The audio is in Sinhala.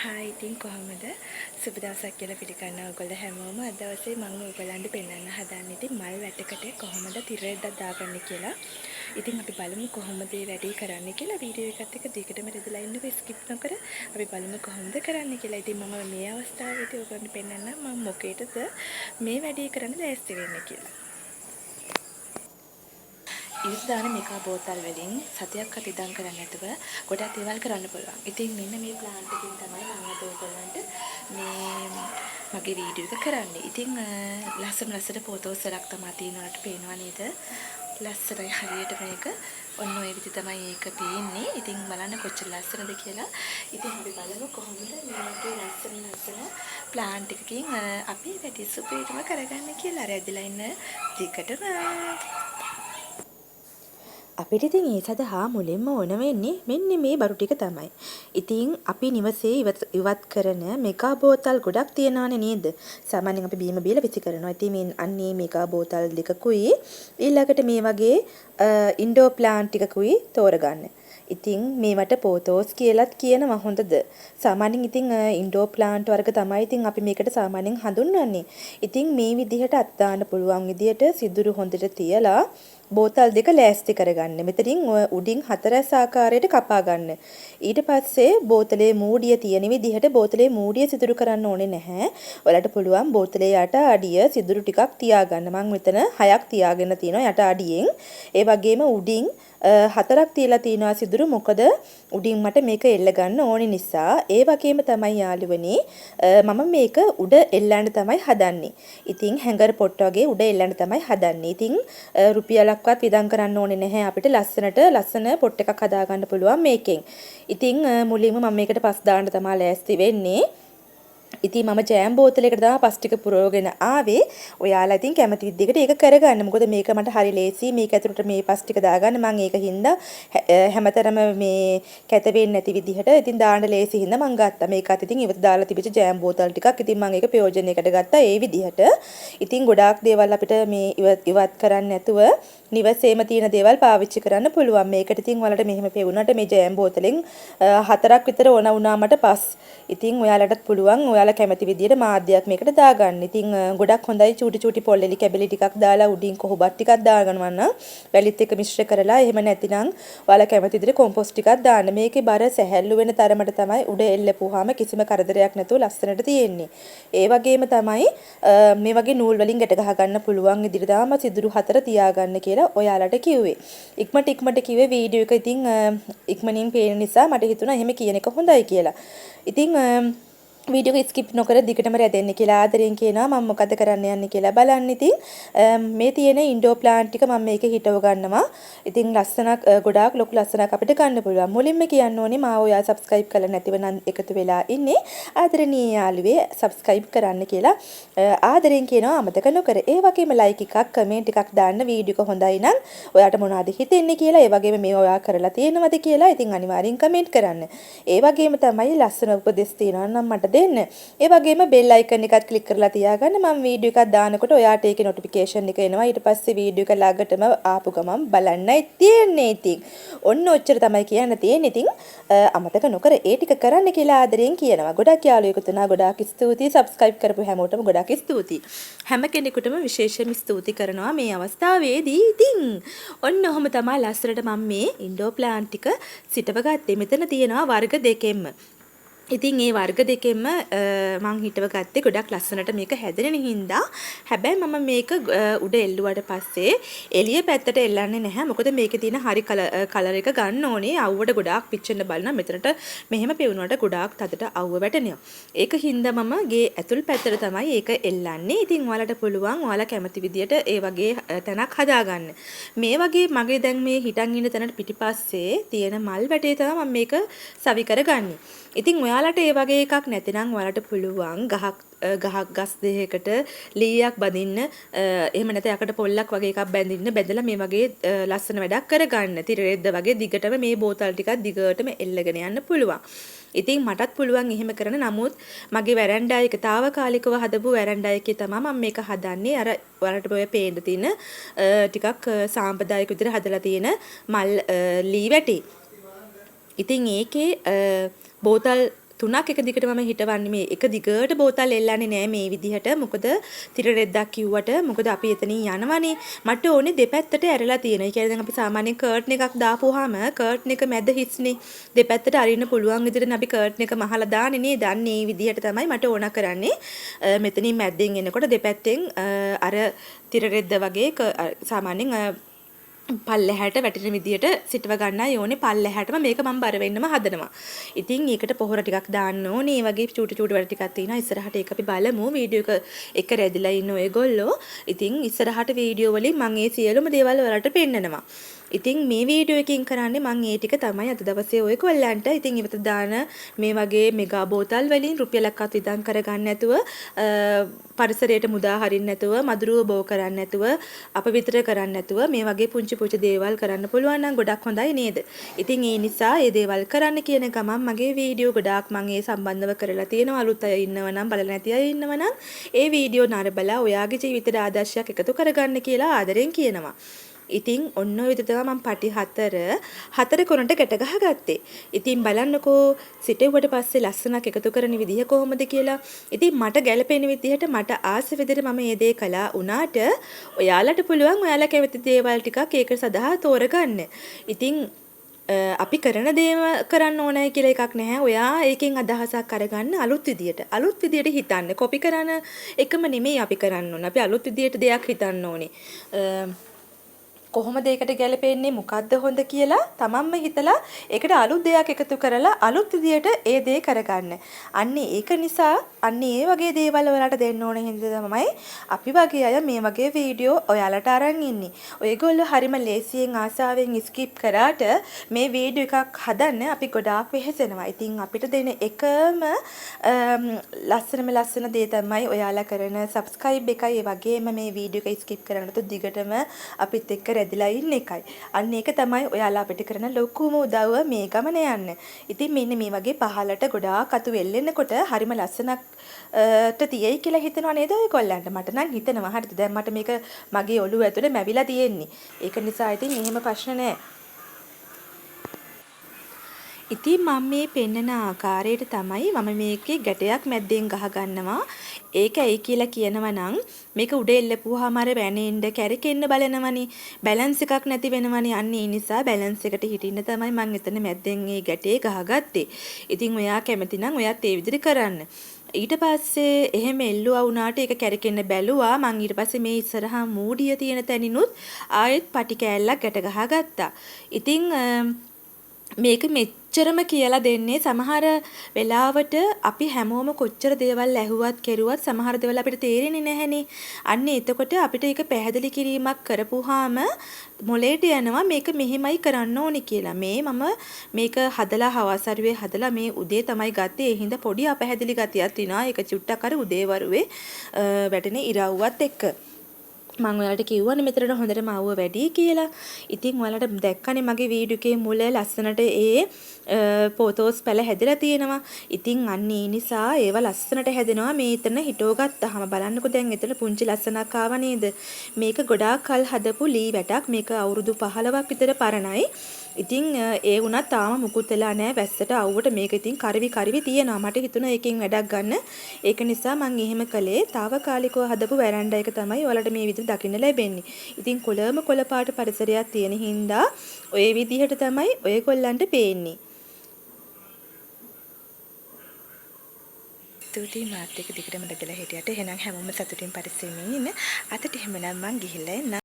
හායි ඉතින් කොහොමද සුබ දවසක් කියලා පිළිගන්නවා ඔයගොල්ලෝ හැමෝම අද දවසේ මම ඔයගලන්ට පෙන්වන්න හදන්නේ ඉතින් මල් වැටකට කොහොමද තිරෙද්දක් දාගන්නේ කියලා. ඉතින් අපි බලමු කොහොමද මේ වැඩේ කරන්න කියලා. වීඩියෝ එකත් එක්ක දිගටම රැඳිලා ඉන්නකෝ ස්කිප් නොකර. අපි බලමු කොහොමද කරන්න කියලා. ඉතින් මම මේ අවස්ථාවේදී ඔයගොල්ලන්ට පෙන්වන්නම් මම මොකේදද මේ වැඩේ කරන්න ලෑස්ති වෙන්නේ කියලා. ඉරිස් දාන මේකා බෝතල් වලින් සතියක් අත ඉඳන් කරන්න නැතුව ගොඩක් දේවල් කරන්න පුළුවන්. ඉතින් මෙන්න මේ ප්ලාන්ට් එකකින් තමයි මම අද ඔයගොල්ලන්ට මේ මගේ වීඩියෝ එක කරන්නේ. ඉතින් ලස්සන ෆොටෝස් එකක් තමයි තියෙනවට පේනවා නේද? ලස්සනයි හරියට මේක. ඔන්න ඔය විදිහ තමයි ඒක පේන්නේ. ඉතින් බලන්න කොච්චර ලස්සනද කියලා. ඉතින් අපි බලමු කොහොමද මේ වගේ ලස්සන ප්ලාන්ට් එකකින් අපි වැඩි සුපිරිම කරගන්න කියලා. රැඳිලා ඉන්න දිගටම අපිට ඉතින් ඒ සඳහා මුලින්ම ඕන වෙන්නේ මෙන්න මේ බරු ටික තමයි. ඉතින් අපි නිවසේ ඉවත් කරන මෙගා බෝතල් ගොඩක් තියනවානේ නේද? සාමාන්‍යයෙන් අපි බීම බීලා විසි කරනවා. ඉතින් මේ අන්නේ මෙගා බෝතල් දෙකකුයි ඊළඟට මේ වගේ ඉන්ඩෝර් ප්ලාන්ට් ටිකකුයි තෝරගන්න. ඉතින් මේවට පොතෝස් කියලාත් කියනවා හොඳද? සාමාන්‍යයෙන් ඉතින් ඉන්ඩෝර් ප්ලාන්ට් වර්ග තමයි ඉතින් අපි මේකට සාමාන්‍යයෙන් හඳුන්වන්නේ. ඉතින් මේ විදිහට අත් දාන්න පුළුවන් විදිහට සිදුරු හොඳට තියලා බෝතල් දෙක ලෑස්ති කරගන්න. මෙතනින් උඩින් හතරස් ආකාරයට කපා ගන්න. ඊට පස්සේ බෝතලේ මූඩිය තියෙන විදිහට බෝතලේ මූඩිය සිදුරු කරන්න ඕනේ නැහැ. ඔයාලට පුළුවන් බෝතලේ යට අඩිය සිදුරු ටිකක් තියාගන්න. මම මෙතන 6ක් තියාගෙන තියෙනවා යට අඩියෙන්. ඒ වගේම උඩින් 4ක් තියලා තියෙනවා සිදුරු. මොකද උඩින් මට මේක එල්ල ගන්න ඕනේ නිසා. ඒ වගේම තමයි යාළුවනේ මම මේක උඩ එල්ලන්න තමයි හදන්නේ. ඉතින් හැංගර් පොට් වගේ උඩ එල්ලන්න තමයි හදන්නේ. ඉතින් රුපියලක්වත් විදන් කරන්න ඕනේ නැහැ. අපිට ලස්සන පොට් එකක් හදා ගන්න පුළුවන් මේකෙන්. ඉතින් මුලින්ම මම මේකට පස් දාන්න තමයි ලෑස්ති වෙන්නේ. ඉතින් මම ජෑම් බෝතලයකට තමයි පස් ටික පුරවගෙන ආවේ. ඔයාලා ඉතින් කැමති විදිහකට ඒක කරගන්න. මොකද මේක මට හරි ලේසි. මේක ඇතුළට මේ පස් ටික දාගන්න මම ඒක හින්දා හැමතරම මේ කැත වෙන්නේ නැති විදිහට ඉතින් දාන්න ලේසි හින්දා මම ගත්තා. මේකත් ඉතින් ඉවත දාලා තිබිච්ච ජෑම් බෝතල් ටිකක්. ඉතින් මම ඒක ප්‍රයෝජනයකට ගත්තා ඒ විදිහට. ඉතින් ගොඩාක් දේවල් අපිට මේ ඉවත් කරන්න නැතුව නිවසේම තියෙන දේවල් පාවිච්චි කරන්න පුළුවන්. මේකට ඉතින් ඔයාලට මෙහෙම පෙවුනට මේ ජෑම් බෝතලෙන් 4ක් විතර ඕන වුණා මට පස්. ඉතින් ඔයාලටත් පුළුවන් ඔයාලා කැමති විදියට මාධ්‍යයක් මේකට දාගන්න. ඉතින් ගොඩක් හොඳයි චූටි පොල්ලෙලි කැබලි ටිකක් දාලා උඩින් කොහොබත් ටිකක් දාගන්නවා නම් වැලිත් එක්ක මිශ්‍ර කරලා එහෙම නැතිනම් ඔයාලා කැමති විදියට කොම්පෝස්ට් ටිකක් දාන්න. මේකේ බර සැහැල්ලු වෙන තරමට තමයි උඩ එල්ලපුවාම කිසිම කරදරයක් නැතුව ලස්සනට තියෙන්නේ. ඒ වගේම තමයි මේ වගේ නූල් වලින් ගැට ගහ ගන්න පුළුවන් විදියට තමයි සිදුරු 4 තියාගන්න කියලා ඔයාලට කිව්වේ. ඉක්මනට කිව්වේ වීඩියෝ එක ඉතින් ඉක්මනින් පේන නිසා මට හිතුණා එහෙම කියන එක හොඳයි කියලා. ඉතින් වීඩියෝ එක ස්කිප් නොකර දිගටම රැඳෙන්න කියලා ආදරෙන් කියනවා මම මොකද කරන්න යන්නේ කියලා බලන්න. ඉතින් මේ තියෙන ඉන්ඩෝර් ප්ලාන්ට් ටික මම මේකේ හිටව ගන්නවා. ඉතින් ලස්සනක් ගොඩාක් ලොකු ලස්සනක් අපිට ගන්න පුළුවන්. මුලින්ම කියන්න ඕනේ මාව ඔයා සබ්ස්ක්‍රයිබ් කරලා නැතිව නම් එකතු වෙලා ඉන්නේ. ආදරණීය යාළුවේ සබ්ස්ක්‍රයිබ් කරන්න කියලා ආදරෙන් කියනවා අමතක නොකර. ඒ වගේම ලයික් එකක් කමෙන්ට් එකක් දාන්න වීඩියෝ එක හොඳයි නම් ඔයාට මොනවද හිතෙන්නේ කියලා. ඒ වගේම මේ ඔයා කරලා තියෙනවද කියලා ඉතින් අනිවාර්යෙන් කමෙන්ට් කරන්න. ඒ වගේම තමයි ලස්සන උපදෙස් තියෙනවා නම් මට දෙන්න. ඒ වගේම බෙල් අයිකන් එකත් ක්ලික් කරලා තියාගන්න. මම වීඩියෝ එකක් දානකොට ඔයාට ඒකේ නොටිෆිකේෂන් එක එනවා. ඊට පස්සේ වීඩියෝ එක ළඟටම ආපු ගමන් බලන්නයි තියෙන්නේ. ඉතින් ඔන්න ඔච්චර තමයි කියන්න තියෙන්නේ. ඉතින් අමතක නොකර ඒ ටික කරන්න කියලා ආදරෙන් කියනවා. ගොඩක් යාළුවෙකු තුනා ගොඩාක් ස්තුතියි. සබ්ස්ක්‍රයිබ් කරපු හැමෝටම ගොඩාක් ස්තුතියි. හැම කෙනෙකුටම විශේෂම ස්තුති කරනවා මේ අවස්ථාවේදී. ඉතින් ඔන්න ඔහොම තමයි ලස්සනට මම මේ ඉන්ඩෝර් ප්ලාන්ට් ටික සිටව ගත්තේ. මෙතන තියෙනවා වර්ග දෙකෙන්ම. ඉතින් ඒ වර්ග දෙකෙන්ම මං හිටව ගත්තේ ගොඩක් ලස්සනට මේක හැදෙන හින්දා. හැබැයි මම මේක උඩ එල්ලුවට පස්සේ එළිය පැත්තට එල්ලන්නේ නැහැ. මොකද මේකේ තියෙන හරි කලර් එක ගන්න ඕනේ. අවුවට ගොඩාක් පිච්චෙන්න බලනවා. මෙතනට මෙහෙම පෙවුනට ගොඩාක් තදට අවුව වැටෙනවා. ඒක හින්දා මම ගේ ඇතුල් පැත්තට තමයි ඒක එල්ලන්නේ. ඉතින් ඔයාලට පුළුවන් ඔයාලා කැමති විදියට ඒ වගේ තැනක් හදාගන්න. මේ වගේ මගේ දැන් මේ හිටන් ඉන්න තැනට පිටිපස්සේ තියෙන මල් වැටේ තමයි මම මේක සවි කරගන්නේ. ඉතින් ඔයාලට ඒ වගේ එකක් නැතිනම් ඔයාලට පුළුවන් ගහක් ගස් දෙකකට ලීයක් බඳින්න එහෙම නැත්නම් යකට පොල්ලක් වගේ එකක් බැඳින්න බැඳලා මේ වගේ ලස්සන වැඩක් කරගන්න. තිරෙද්ද වගේ දිගටම මේ බෝතල් ටිකක් දිගටම එල්ලගෙන යන්න පුළුවන්. ඉතින් මටත් පුළුවන් එහෙම කරන්න. නමුත් මගේ වැරැන්ඩා එක තාවකාලිකව හදපු වැරැන්ඩා එකේ තමයි මම මේක හදන්නේ. අර ඔයාලට ඔය පේන්න තියෙන ටිකක් සාම්ප්‍රදායික විදිහට හදලා තියෙන මල් ලී වැටි. ඉතින් ඒකේ බෝතල් 3ක් එක දිගට මම හිටවන්නේ මේ එක දිගට බෝතල් එල්ලන්නේ නෑ මේ විදිහට. මොකද තිර රෙද්දක් කිව්වට මොකද අපි එතනින් යනවනේ. මට ඕනේ දෙපැත්තට ඇරලා තියෙනවා. ඒ කියන්නේ දැන් අපි සාමාන්‍යයෙන් කර්ටන් එකක් දාපුවාම කර්ටන් එක මැද හිස්නේ. දෙපැත්තට අරින්න පුළුවන් විදිහට අපි කර්ටන් එක මහලා දාන්නේ නේද? අන්න ඒ විදිහට තමයි මට ඕන කරන්නේ. මෙතනින් මැද්දෙන් එනකොට දෙපැත්තෙන් අර තිර රෙද්ද වගේ සාමාන්‍යයෙන් පල්ලෙහාට වැටෙන විදියට සිටව ගන්නයි ඕනේ. පල්ලෙහාටම මේක මම බර වෙන්නම හදනවා. ඉතින් ඒකට පොහොර ටිකක් දාන්න ඕනේ. මේ වගේ චූටි චූටි වැඩ ටිකක් තියෙනවා. ඉස්සරහට ඒක අපි බලමු. වීඩියෝ එක රැදිලා ඉන්න ඔයගොල්ලෝ. ඉතින් ඉස්සරහට වීඩියෝ වලින් මම මේ සියලුම දේවල් වලට පෙන්නනවා. ඉතින් මේ වීඩියෝ එකකින් කරන්නේ මම ඒ ටික තමයි අද දවසේ ඔයගොල්ලන්ට ඉතින් ඉවත දාන මේ වගේ මෙගා බෝතල් වලින් රුපියලක්වත් විදන් කරගන්න නැතුව පරිසරයට මුදා හරින්න නැතුව මදුරුව බෝ කරන්න නැතුව අපවිතර කරන්න නැතුව මේ වගේ පුංචි පුංචි දේවල් කරන්න පුළුවන් නම් ගොඩක් හොඳයි නේද? ඉතින් ඒ නිසා මේ දේවල් කරන්න කියන ගමන් මගේ වීඩියෝ ගොඩාක් මම ඒ සම්බන්ධව කරලා තියෙනවා. අලුත් අය ඉන්නව නම් බලලා නැති අය ඉන්නව නම් ඒ වීඩියෝ නරඹලා ඔයාගේ ජීවිතයට ආදර්ශයක් එකතු කරගන්න කියලා ආදරෙන් කියනවා. ඉතින් ඔන්න ඔය විදිහට තමයි මම පටි 4 කොනට ගැට ගහගත්තේ. ඉතින් බලන්නකෝ සිටුවට පස්සේ ලස්සනක් එකතු කරන විදිහ කොහොමද කියලා. ඉතින් මට ගැළපෙන විදිහට මට ආස විදිහට මම මේ දේ කළා උනාට ඔයාලට පුළුවන් ඔයාලා කැමති දේවල් ටිකක් ඒක සඳහා තෝරගන්න. ඉතින් අපි කරන දේම කරන්න ඕනයි කියලා එකක් නැහැ. ඔයා ඒකෙන් අදහසක් අරගන්න අලුත් විදියට හිතන්න. කොපි කරන එකම නෙමෙයි අපි කරන්න ඕන. අපි අලුත් විදියට දෙයක් හිතන්න ඕනේ. කොහොමද ඒකට ගැලපෙන්නේ මොකද්ද හොඳ කියලා තමන්ම හිතලා ඒකට අලුත් දෙයක් එකතු කරලා අලුත් විදියට ඒ දේ කරගන්න. අන්නේ ඒක නිසා අන්නේ ඒ වගේ දේවල් ඔයාලට දෙන්න ඕන හින්දා තමයි අපි වගේ අය මේ වගේ වීඩියෝ ඔයාලට අරන් ඉන්නේ. ඔයගොල්ලෝ හරිම ලේසියෙන් ආසාවෙන් ස්කිප් කරාට මේ වීඩියෝ එකක් හදන්න අපි ගොඩාක් වෙහෙසෙනවා. ඉතින් අපිට දෙන එකම ලස්සන දේ තමයි ඔයාලා කරන subscribe එකයි. ඒ වගේම මේ වීඩියෝ එක ස්කිප් කරන්න තු දිගටම අපිත් එක්ක රැදිලා ඉන්න එකයි. අන්න ඒක තමයි ඔයාලා අපිට කරන ලොකුම උදව්ව මේ ගමන යන්න. ඉතින් මෙන්න මේ වගේ පහලට ගොඩාක් අතු වෙල්ලෙන්නකොට හරිම ලස්සනක් තියෙයි කියලා හිතනවා නේද ඔයගොල්ලන්ට? මට නම් හිතෙනවා. හරිද? දැන් මට මේක මගේ ඔළුව ඇතුලේ මැවිලා තියෙන්නේ. ඒක නිසා ඉතින් එහෙම ප්‍රශ්න නැහැ. ඉතින් මම මේ පෙන්නන ආකාරයට තමයි මම මේකේ ගැටයක් මැද්දෙන් ගහ ගන්නවා. ඒක ඇයි කියලා කියනවා නම් මේක උඩ එල්ලපුවාම අර වැනෙන්න කැරකෙන්න බලනවනේ. බැලන්ස් එකක් නැති වෙනවනේ. අන්න ඒ නිසා බැලන්ස් එකට හිටින්න තමයි මම එතන මැද්දෙන් මේ ගැටේ ගහගත්තේ. ඉතින් ඔයා කැමති නම් ඔයත් ඒ විදිහට කරන්න. ඊට පස්සේ එහෙම එල්ලුවා වුණාට ඒක කැරකෙන්න බැලුවා. මං ඊට පස්සේ මේ ඉස්සරහා මූඩිය තියෙන තැනිනුත් ආයෙත් පටි කෑල්ලක් ගැට ගහගත්තා. ඉතින් මේක මෙච්චරම කියලා දෙන්නේ සමහර වෙලාවට අපි හැමෝම කොච්චර දේවල් ඇහුවත් කෙරුවත් සමහර දේවල් අපිට තේරෙන්නේ නැහනේ. අන්න එතකොට අපිට ඒක පැහැදිලි කිරීමක් කරපුවාම මොලේට යනවා මේක මෙහෙමයි කරන්න ඕනේ කියලා. මම මේක හදලා හවසරුවේ හදලා මේ උදේ තමයි ගත්තේ. ඒ හින්දා පොඩි අපැහැදිලි ගතියක් තියෙනවා. ඒක චුට්ටක් අර උදේ වරුවේ වැටෙන ඉරව්වත් එක්ක. මම ඔයාලට කිව්වනේ මෙතනට හොඳටම ආවුව වැඩි කියලා. ඉතින් ඔයාලට දැක්කනේ මගේ වීඩියෝ එකේ මුල ලස්සනට ෆොටෝස් පැල හැදලා තියෙනවා. ඉතින් අන්න ඒ නිසා ඒව ලස්සනට හැදෙනවා. මේ එතන හිටව ගත්තාම බලන්නකෝ දැන් එතන පුංචි ලස්සනක් ආව නේද? මේක ගොඩාක් කල් හදපු ලී වැටක්. මේක අවුරුදු 15ක් විතර පරණයි. ඉතින් ඒ වුණත් තාම මුකුත් වෙලා නැහැ. වැස්සට අවුවට මේක ඉතින් කරවි තියෙනවා. මට හිතුණා ඒකෙන් වැඩක් ගන්න. ඒක නිසා මම එහෙම කළේ. తాවකාලිකව හදපු වැරන්ඩා එක තමයි ඔයාලට මේ විදිහට දකින්න ලැබෙන්නේ. ඉතින් කොළ පාට පරිසරයක් තියෙන හින්දා ඔය විදිහට තමයි ඔයගොල්ලන්ට පේන්නේ. ස්තුතියි මාත් එක්ක දිගටම රැඳිලා හිටියට. එහෙනම් හැමෝම සතුටින් පරිස්සමින් ඉන්න. අදට එහෙමනම් මං ගිහිල්ලා එන්න.